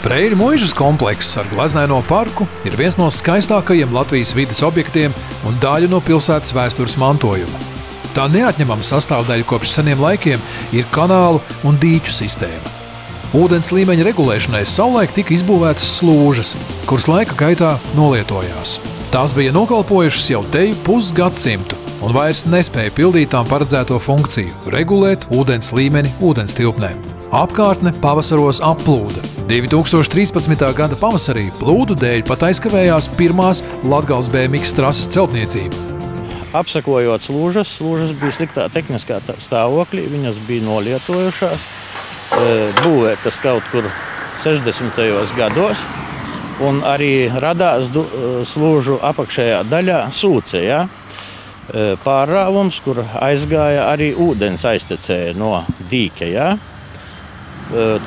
Preiļu muižas komplekss ar glaznaino parku ir viens no skaistākajiem Latvijas vides objektiem un daļa no pilsētas vēstures mantojuma. Tā neatņemama sastāvdaļa kopš seniem laikiem ir kanālu un dīķu sistēma. Ūdens līmeņa regulēšanai savulaik tika izbūvētas slūžas, kuras laika gaitā nolietojās. Tās bija nokalpojušas jau teju pusgadsimtu un vairs nespēja pildīt tām paredzēto funkciju – regulēt ūdens līmeni ūdens tilpnēm. Apkārtne pavasaros applūda. 2013. gada pavasarī plūdu dēļ pat aizkavējās pirmās Latgales BMX trases celtniecība. Apsakojot slūžas bija sliktā tehniskā stāvoklī, viņas bija nolietojušās, būvētas kaut kur 60. gados, un arī radās slūžu apakšējā daļā sūce, ja? Pārrāvums, kur aizgāja arī ūdens aiztecēja no dīķa, ja?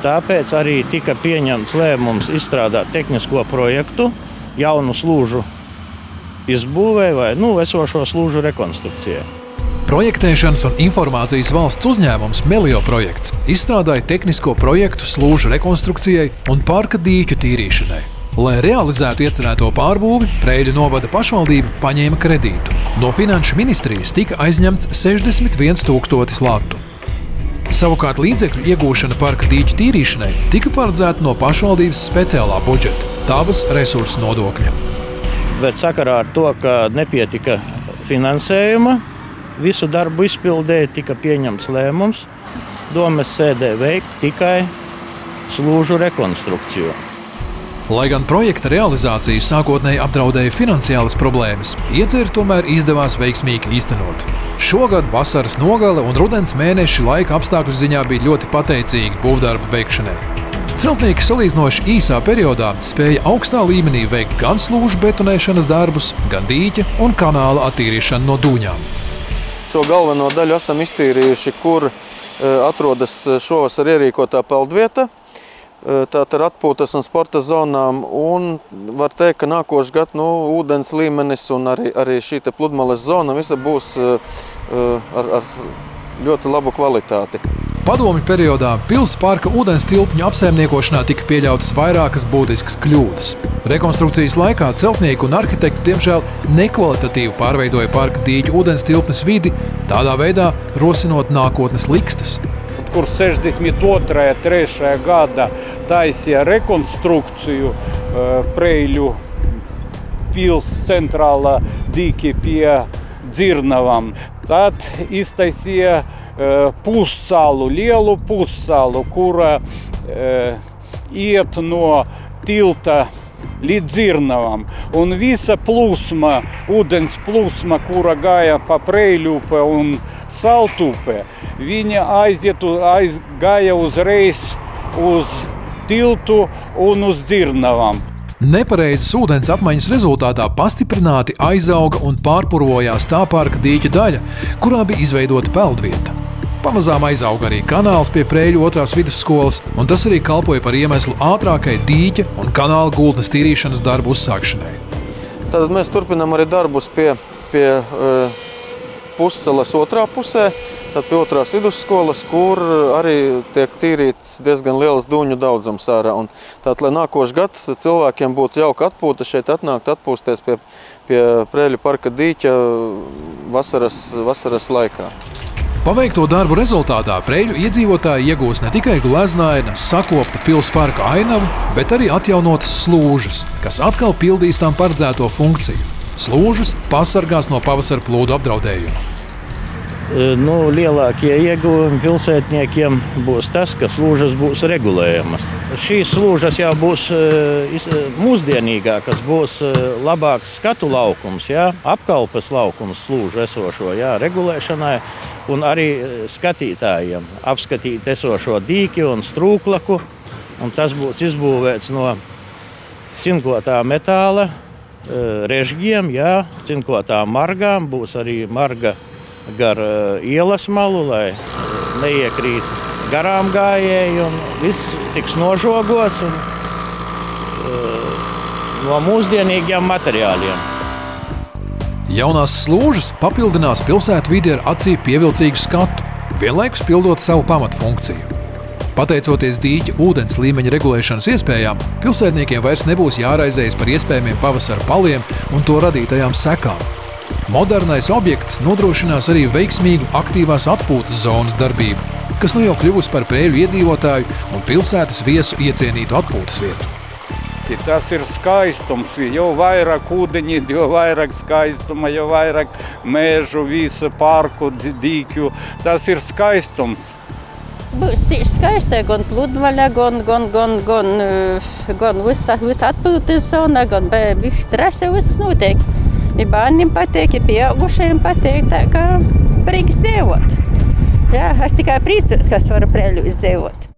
Tāpēc arī tika pieņemts lēmums izstrādāt tehnisko projektu jaunu slūžu izbūvē vai esošo slūžu rekonstrukcijai. Projektēšanas un informācijas valsts uzņēmums Melio projekts izstrādāja tehnisko projektu slūžu rekonstrukcijai un parka dīķu tīrīšanai. Lai realizētu iecerēto pārbūvi, Preiļu novada pašvaldība paņēma kredītu. No Finanšu ministrijas tika aizņemts 61 000 latu. Savukārt līdzekļu iegūšana parka dīķu tīrīšanai tika paredzēta no pašvaldības speciālā budžeta, dabas resursu nodokļa. Bet sakarā ar to, ka nepietika finansējuma, visu darbu izpildēja, tika pieņemts lēmums domes sēdē veikt tikai slūžu rekonstrukciju. Lai gan projekta realizāciju sākotnēji apdraudēja finansiālas problēmas, ieceri tomēr izdevās veiksmīgi īstenot. Šogad vasaras nogale un rudens mēneši laika apstākļu ziņā bija ļoti pateicīgi būvdarbu veikšanai. Celtnieki salīdzinoši īsā periodā spēja augstā līmenī veikt gan slūžu betonēšanas darbus, gan dīķa un kanāla attīrīšanu no dūņām. Šo galveno daļu esam iztīrījuši, kur atrodas šovasar ierīkotā peldvieta. Tātad ar atpūtas un sporta zonām, un var teikt, ka nākošais gads ūdens līmenis un arī šī pludmales zona visa būs ar ļoti labu kvalitāti. Padomju periodā pils parka ūdens tilpņu apsaimniekošanā tika pieļautas vairākas būtiskas kļūdas. Rekonstrukcijas laikā celtnieki un arhitekti diemžēl nekvalitatīvi pārveidoja parka dīķu ūdens tilpnes vidi, tādā veidā rosinot nākotnes likstas. Kur 62. 3. gada taisīja rekonstrukciju Preiļu pils centrāla dīķi pie Dzirnavam. Tad iztaisīja pussalu, lielu pussalu, kura iet no tilta līdz Dzirnavam. Un visa plūsma, ūdens plūsma, kura gāja pa Preiļupe un Saltupe, viņa aizgāja uzreiz uz tiltu un uz Dzirnavam. Nepareizas ūdens apmaiņas rezultātā pastiprināti aizauga un pārpurvojās tā parka dīķa daļa, kurā bija izveidota peldvieta. Pamazām aizauga arī kanāls pie Preiļu 2. vidusskolas, un tas arī kalpoja par iemeslu ātrākai dīķa un kanāla gultnes tīrīšanas darbu uzsākšanai. Tad mēs turpinām arī darbus pie pussalas otrā pusē, tad pie 2. vidusskolas, kur arī tiek tīrīts diezgan liels dūņu daudzums ārā. Tātad, lai nākošais gads cilvēkiem būtu jauka atpūta, šeit atnākt atpūsties pie Preiļu parka dīķa vasaras laikā. Paveikto darbu rezultātā Preiļu iedzīvotāji iegūs ne tikai gleznaina, sakopta pils parka ainavu, bet arī atjaunotas slūžas, kas atkal pildīs tām paredzēto funkciju. Slūžas pasargās no pavasara plūdu apdraudējuma. Lielākie ieguvumi pilsētniekiem būs tas, ka slūžas būs regulējamas. Šīs slūžas jau būs mūsdienīgākas, būs labāks skatu laukums, apkalpes laukums slūžu esošo regulēšanai, un arī skatītājiem apskatīt esošo dīķi un strūklaku. Un tas būs izbūvēts no cinkotā metāla režģiem, cinkotām margām, būs arī marga gar ielas malu, lai neiekrīt garām gājēji, un viss tiks nožogots un no mūsdienīgiem materiāliem. Jaunās slūžas papildinās pilsētu vidi ar acī pievilcīgu skatu, vienlaikus pildot savu pamatfunkciju. Pateicoties dīķa ūdens līmeņa regulēšanas iespējām, pilsētniekiem vairs nebūs jāraizējas par iespējamiem pavasara paliem un to radītajām sekām. Modernais objekts nodrošinās arī veiksmīgu aktīvās atpūtas zonas darbību, kas nu jau kļuvusi par Preiļu iedzīvotāju un pilsētas viesu iecienītu atpūtas vietu. Tas ir skaistums, jo vairāk ūdeņi, jo vairāk skaistuma, jo vairāk mežu, visu parku, dīķu. Tas ir skaistums. Būs tieši skaisti, gan pludmaļa, gan visa atpūtas zona, gan viss trasa, viss notiek. Ja bērniem patīk, ja pieaugušajiem patīk, tā kā prieks dzīvot. Jā, es tikai priecājos, ka es varu Preiļos dzīvot.